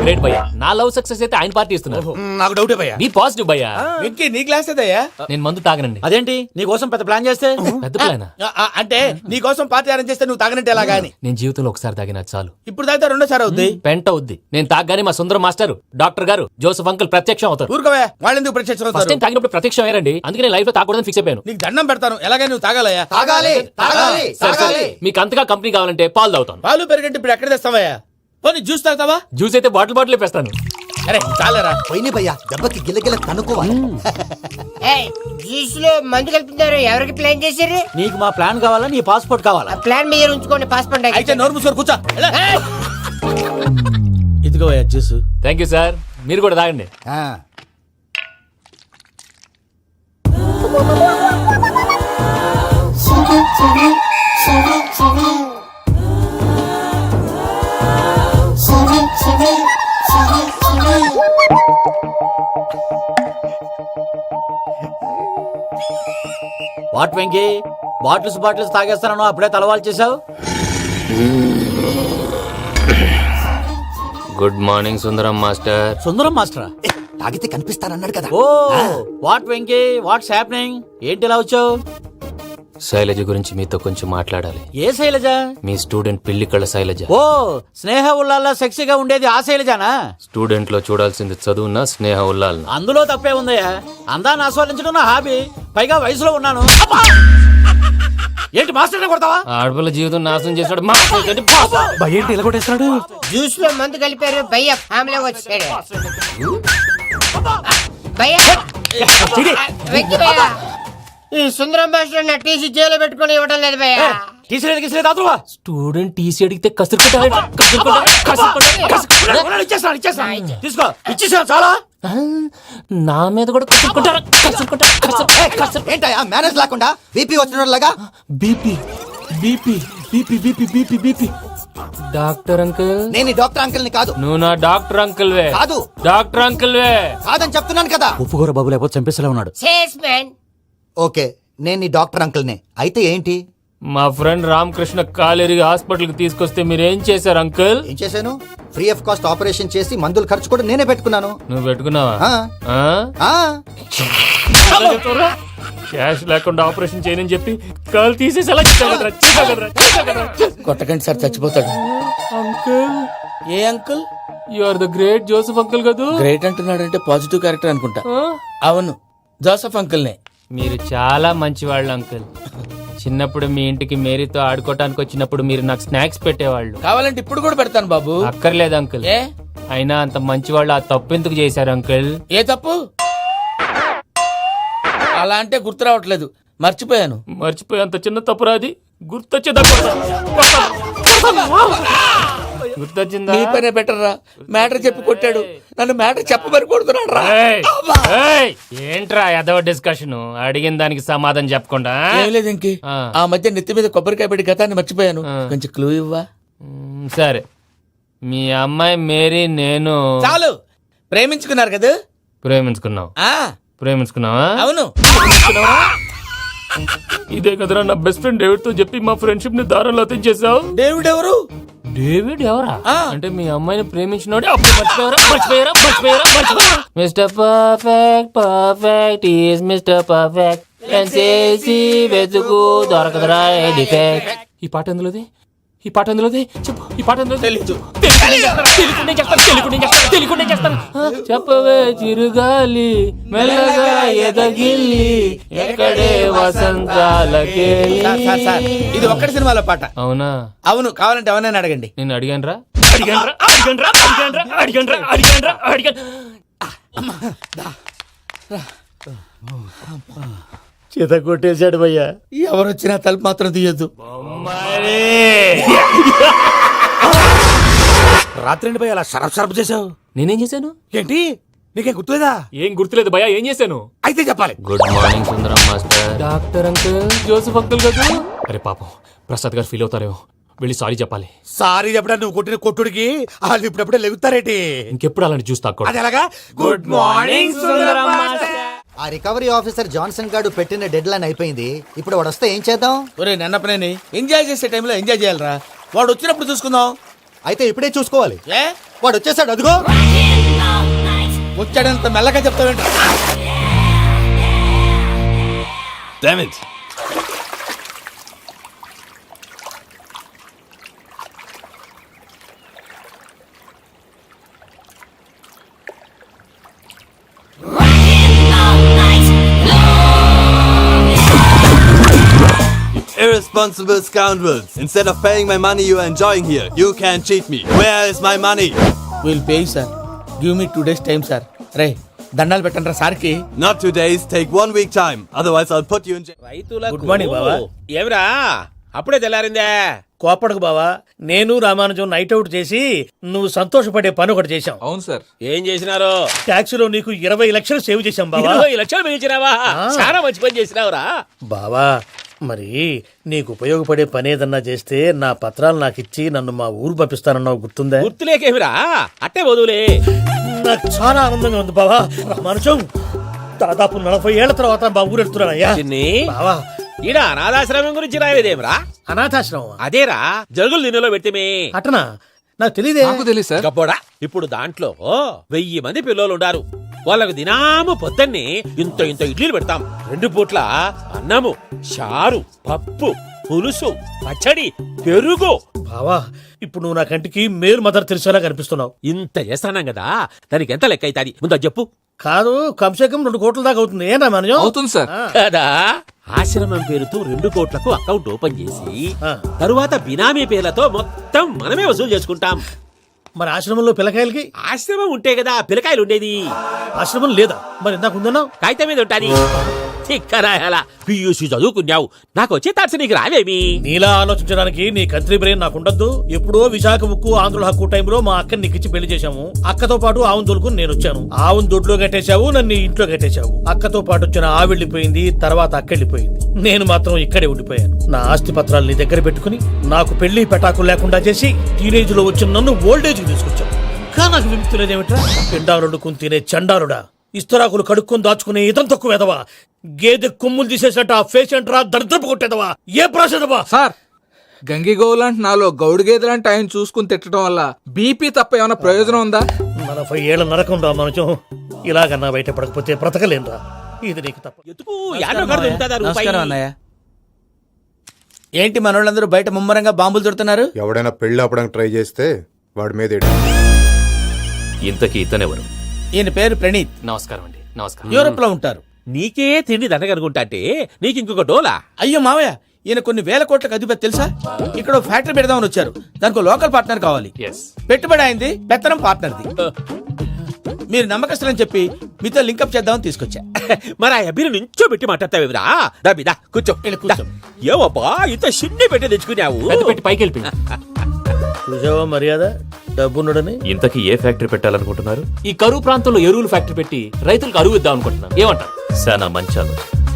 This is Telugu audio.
గ్రేట్ భయ్యా. నా లవ్ సక్సెస్ అయితే ఆయన పార్టీ ఇస్తున్నారు. నాకు డౌటే భయ్యా. బీ పాజిటివ్ భయ్యా. వెంకీ నీ గ్లాస్ ఏదయ్యా? నేను మందు తాగనండి. అదేంటి నీ కోసం పెద్ద ప్లాన్ చేస్తే? పెద్ద ప్లానా? అంటే నీ కోసం పార్టీ అరేంజ్ చేస్తే నువ్వు తాగనంటే ఎలాగా అని. నేను జీవితంలో ఒకసారి తాగినా చాలు. ఇప్పుడు తాగితే రెండోసారి అవుద్ది. పెంట అవుద్ది. నేను తాగగానే మా సుందరం మాస్టర్, డాక్టర్ గారు, జోసెఫ్ అంకుల్ ప్రత్యక్షం అవుతారు. ఊరుకోవే, వాళ్ళు ఎందుకు ప్రత్యక్షం ఫస్ట్ అవుతారు? టైం తాగినప్పుడు ప్రత్యక్షం అయ్యారండి. అందుకే నేను లైఫ్ లో తాగకూడదని ఫిక్స్ అయిపోయాను. నీకు దండం పెడతాను, ఎలాగైనా నువ్వు తాగాలయ్యా. తాగాలి తాగాలి సరే, సరే. తాగాలి. మీకు అంతగా కంపెనీ కావాలంటే పాలు తాగుతాను. పాలు పెరిగంటే ఇప్పుడు ఎక్కడ తెస్తావయ్యా? పోనీ జ్యూస్ తాగుతావా? జ్యూస్ అయితే బాటిల్ వేస్తాను. అరే చాలరా. పోయిన భయ్యా దెబ్బకి గిల్లగిల్ల తనుకోవాలి. జ్యూస్ లో మందు కలుపుతున్నారు. ఎవరికి ప్లాన్ చేశారు? నీకు మా ప్లాన్ కావాలా, నీ పాస్పోర్ట్ కావాలా? ఆ ప్లాన్ మీద ఉంచుకోండి, పాస్పోర్ట్ అయితే నోరు మూసుకొని కూర్చో. ఇదిగో జ్యూస్. Thank you sir. మీరు కూడా తాగండి. వాట్ వెంకీ, బాటిల్స్ తాగేస్తాను అప్పుడే తలవాలు చేసావు. Good morning Sundaram master. Sundaram మాస్టరా? తాగితే కనిపిస్తానన్నాడు కదా. Oh what Venky, what's happening? ఏంటి ఇలా వచ్చావు? శైలజ గురించి మీతో కొంచెం మాట్లాడాలి. ఏ శైలజ? మీ స్టూడెంట్ పిల్లి కళ్ళ శైలజ. ఓ స్నేహ ఉల్లాల్లో సెక్సీగా ఉండేది ఆ శైలజానా? స్టూడెంట్ లో చూడాల్సింది చదువున స్నేహ ఉల్లాల్. అందులో తప్పే ఉందయ్యా. అందాన్ని ఆస్వాదించడం నా హాబీ. పైగా వయసులో ఉన్నాను. అబ్బా! ఏంటి మాస్టర్ కొడతావా? ఆడపిల్ల జీవితం నాశనం చేశాడు. ఏంటి ఇలా కొట్టేస్తున్నాడు? జ్యూస్ లో మందు కలిపారు. భయ్య ఫ్యామిలీ వచ్చాడు. భయ్య వెంకీ భయ్య, ఈ సుందరం భాష నా టీసీ జైలు పెట్టుకుని ఇవ్వడం లేదు భయ్య. స్టూడెంట్ టీసీ అడిగితే తీసుకో, ఇచ్చేసా చాలా. నా మీద కూడా ఏంటయ్యా మేనేజ్ లేకుండా బీపీ వచ్చినలాగా? BP BP BP BP BP BP. Doctor uncle, నేను ఈ డాక్టర్ అంకుల్ ని కాదు. నువ్వు నా డాక్టర్ అంకుల్ వే. కాదు. డాక్టర్ అంకుల్ వే కాదని చెప్తున్నాను కదా. ఉప్పుకూర బాబు లేకపోతే చంపేసేలా ఉన్నాడు. సేల్స్మెన్. ఓకే, నేను ఈ డాక్టర్ అంకుల్ నే. అయితే ఏంటి? మా ఫ్రెండ్ రామకృష్ణ కాలేరికి హాస్పిటల్ కి తీసుకొస్తే మీరేం చేశారు అంకుల్? ఏం చేశాను? ఫ్రీ ఆఫ్ కాస్ట్ ఆపరేషన్ చేసి మందుల ఖర్చు కూడా నేనే పెట్టుకున్నాను. నువ్వు పెట్టుకున్నావా? ఆ. క్యాష్ లేకుండా ఆపరేషన్ చేయనని చెప్పి కాల్ తీసేసి ఎలా కొట్టకండి సార్, చచ్చిపోతాడు. అంకుల్, ఏ uncle? You are the great Joseph uncle కదా. గ్రేట్ అంటున్నాడంటే పాజిటివ్ క్యారెక్టర్ అనుకుంటా. అవును, జోసెఫ్ అంకుల్ నే. మీరు చాలా మంచివాళ్ళు అంకుల్. చిన్నప్పుడు మీ ఇంటికి మేరీతో ఆడుకోవటానికి వచ్చినప్పుడు మీరు నాకు స్నాక్స్ పెట్టేవాళ్ళు. కావాలంటే ఇప్పుడు కూడా పెడతాను బాబు. అక్కర్లేదు అంకుల్. ఏ అయినా అంత మంచివాళ్ళు ఆ తప్పు ఎందుకు చేశారు అంకుల్? ఏ తప్పు? అలా అంటే గుర్తు రావట్లేదు, మర్చిపోయాను. మర్చిపోయి అంత చిన్న తప్పురాది గుర్తొచ్చేదా? గుర్తొచ్చిందా? నీ పనే బెటర్ రా. మ్యాటర్ చెప్పి కొట్టాడు, నన్ను మ్యాటర్ చెప్పమని కొడుతున్నాడు రా. ఏంట్రా ఎదవ డిస్కషన్? అడిగిన దానికి సమాధానం చెప్పకుండా. ఏం లేదు ఇంకి, ఆ మధ్య నెత్తి మీద కొబ్బరికాయ పెట్టి గతాన్ని మర్చిపోయాను. కొంచెం క్లూ ఇవ్వా? సరే, మీ అమ్మాయి మేరీ నేను చాలు. ప్రేమించుకున్నారు కదా? ప్రేమించుకున్నావు. ప్రేమించుకున్నావా? అవును. ఇదే కదరా నా బెస్ట్ ఫ్రెండ్ డేవిడ్ తో చెప్పి మా ఫ్రెండ్షిప్ ని దారంలో తెచ్చేసావు. డేవిడ్ ఎవరు? డేవిడ్ ఎవరా? అంటే మీ అమ్మాయిని ప్రేమించినోడే. Mister perfect perfect is mister perfect చేసి వెతుకు దొరకదురా డిఫెక్ట్. ఈ పాట ఎందులోది? ఈ పాట ఎందులోది? చెప్పు. ఈ పాట ఎందులో? తెలీదు. చెప్పవే చిరుగాలి మెల్లగా ఎదగిల్లి ఎక్కడే వసంతాలకే. ఇది ఒక్కటి సినిమాలో పాట. అవునా? అవును. కావాలంటే ఎవరైనా అడగండి. నేను అడిగాను రా. చేత కొట్టేశాడు భయ్యా. ఎవరు వచ్చినా తలుపు మాత్రం తీయద్దు. రాత్రి భయ్య అలా షరఫ్ చేసావు. నేనేం చేశాను? ఏంటి నీకేం గుర్తులేదా? ఏం గుర్తులేదు భయ్యా. ఏం చేశాను? అయితే చెప్పాలి. Good morning Sundaram master. Doctor uncle, Joseph uncle కదా. అరే పాపం, ప్రసాద్ గారు ఫీల్ అవుతారేమో. వెళ్ళి సారీ చెప్పాలి. సారీ చెప్పడా? నువ్వు కొట్టిన కొట్టుడికి వాళ్ళు ఇప్పుడప్పుడే లెగుతారేటి. ఇంకెప్పుడు అలాంటి చూస్తా. అది ఎలాగా? Good morning Sundaram master. ఆ రికవరీ ఆఫీసర్ జాన్సన్ గారు పెట్టిన డెడ్ లైన్ అయిపోయింది. ఇప్పుడు వాడు వస్తే ఏం చేద్దాం? ఒరే నన్నపనేని, ఎంజాయ్ చేసే టైంలో ఎంజాయ్ చేయాలరా. వాడు వచ్చినప్పుడు చూసుకుందాం. అయితే ఇప్పుడే చూసుకోవాలి. ఏ వాడు వచ్చేసాడు, అదిగో. వచ్చాడంత మెల్లగా చెప్తావేంటి? Damn it. Irresponsible scoundrels. Instead of paying my money you are enjoying here, you can cheat me. Where is my money? Will pay sir. Give me 2 days time sir. రే దండాలు పెట్టండి రా సార్కి. Not 2 days, take 1 week time. Otherwise I'll put you in jail. రైతులకు గుడ్ మార్నింగ్ బావా. ఏమిరా అప్పుడే తెల్లారిందే? కోపడకు బావా, నేను రామానుజం నైట్ అవుట్ చేసి నువ్వు సంతోషపడే పని ఒకటి చేశాం. అవును సార్. ఏం చేసినారు? ట్యాక్సీలో నీకు 20 లక్షలు సేవ్ చేశాం బావా. 20 లక్షలు మిగిల్చినావా? చాలా మంచి పని చేసినావురా. బావా మరి నీకు ఉపయోగపడే పని ఏదన్నా చేస్తే నా పత్రాలు నాకు ఇచ్చి నన్ను మా ఊరు పంపిస్తానన్నావు, గుర్తుందా? గుర్తులేకేమిరా, అట్టే వదులే. నాకు చాలా ఆనందంగా ఉంది బావా. రామానుజం దాదాపు 40 ఏళ్ల తర్వాత మా ఊరు వెళ్తున్నానయ్యా. చిన్ని, బావా ఈడ అనాథాశ్రమం గురించి రాయలేదేమిరా? అనాథాశ్రమం అదేరా జరుగులు నిన్నలో పెట్టిమే. అటనా? నాకు తెలియదే. తెలియదు సార్. గబ్బోడా, ఇప్పుడు దాంట్లో 1000 మంది పిల్లలు ఉండారు. వాళ్ళకు దినాము పొద్దున్నే ఇంత ఇంత ఇడ్లీలు పెడతాం. 2 పూట్ల అన్నము, చారు, పప్పు, పులుసు, పచ్చడి, పెరుగు. బావా ఇప్పుడు నువ్వు నా కంటికి మేలు మదర్ తెలిసేలా కనిపిస్తున్నావు. ఇంత చేస్తానం కదా, దానికి ఎంత లెక్క అవుతుంది ముందు అది చెప్పు. కాదు, కంసేకం 2 కోట్ల దాకా అవుతుంది. ఏం రామానుజం? అవుతుంది సార్. కదా, ఆశ్రమం పేరుతో 2 కోట్లకు అకౌంట్ ఓపెన్ చేసి ఆ. తరువాత బినామీ పేర్లతో మొత్తం మనమే వసూలు చేసుకుంటాం. మరి ఆశ్రమంలో పిల్లకాయలకి? ఆశ్రమం ఉంటే కదా పిల్లకాయలు ఉండేది. ఆశ్రమం లేదా? మరి ఇందాక ఉందన్నావు. కాగితం మీద ఉంటాది. చిక్కరాయాలా పియూసీ చదువుకున్నావు, నాకు వచ్చే తాట్స్ నీకు రావేమి? నీలా ఆలోచించడానికి నీ కంట్రీ బ్రెయిన్ నాకు ఉండద్దు. ఎప్పుడో విశాఖ ముక్కు ఆంధ్రుల హక్కు టైంలో మా అక్కని నీకిచ్చి పెళ్లి చేశాము. అక్కతో పాటు ఆవును దొడుకుని నేను వచ్చాను. ఆవును దొడ్లో కట్టేశావు, నన్ను ఇంట్లో కట్టేశావు. అక్కతో పాటు వచ్చిన ఆవిళ్ళిపోయింది, తర్వాత అక్కెళ్ళిపోయింది. నేను మాత్రం ఇక్కడే ఉండిపోయాను. నా ఆస్తి పత్రాలు నీ దగ్గర పెట్టుకుని నాకు పెళ్లి పెటాకులు లేకుండా చేసి టీనేజ్ లో వచ్చిన నన్ను ఓల్డేజ్ తీసుకొచ్చావు. కానీ నాకు విముక్తి లేదేమిట్రా? పిండారుడుకుని తినే చండారుడా, ఇస్తరాకులు కడుక్కొని దాచుకునే ఇతం తక్కువ ఎదవా, గేదె కొమ్ములు తీసేసట ఆ పేషెంట్ రా దరిద్రపు కొట్టేదవా, ఏ ప్రాసెదవా? సార్, గంగిగోవులాంటి నాలో గౌడు గేదెలాంటి ఆయన చూసుకుని తిట్టడం వల్ల బీపీ తప్ప ఏమైనా ప్రయోజనం ఉందా? 40 ఏళ్ల నరకం రా మనచం. ఇలాగన్నా బయట పడకపోతే బ్రతకలేనురా. ఇది నీకు తప్ప. ఎందుకు యాడో కాడ దొరుకుతుందా రూపాయి? నమస్కారం అన్నయ్య. ఏంటి మనోళ్ళందరూ బయట ముమ్మరంగా బాంబులు దొరుకుతున్నారు? ఎవడైనా పెళ్లి ఆపడానికి ట్రై చేస్తే వాడి మీద ఎడి. ఇంతకీ ఇతనెవరు? ఈయన పేరు ప్రణీత్. నమస్కారం అండి. నమస్కారం. యూరోప్ లో ఉంటారు. నీకే తిండి దండగనుకుంటా అంటే నీకు ఇంకొక డోలా? అయ్యో మావయ్య, ఈయన కొన్ని వేల కోట్లకు అధిపతి తెలుసా? ఇక్కడ ఓ ఫ్యాక్టరీ పెడదామని వచ్చారు. దానికి లోకల్ పార్ట్నర్ కావాలి. ఎస్. పెట్టుబడి అయింది, పెత్తనం పార్ట్నర్ది. మీరు నమ్మకస్తులని చెప్పి మీతో లింకప్ చేద్దామని తీసుకొచ్చా. మరి ఆ అబ్బిని నుంచో పెట్టి మాట్లాడతావేమిరా? దాబిదా కూర్చో. కూర్చో. ఏవబ్బా ఇంత సిన్ని పెట్టి తెచ్చుకున్నావు? పెట్టి పైకి వెళ్ళిపోయింది. చూసావా మర్యాద, డబ్బున్నడని. ఇంతకీ ఏ ఫ్యాక్టరీ పెట్టాలనుకుంటున్నారు? ఈ కరువు ప్రాంతంలో ఎరువులు ఫ్యాక్టరీ పెట్టి రైతులకు అరువు ఇద్దాం అనుకుంటున్నాను. ఏమంటారు? శానా మంచి ఆలోచన.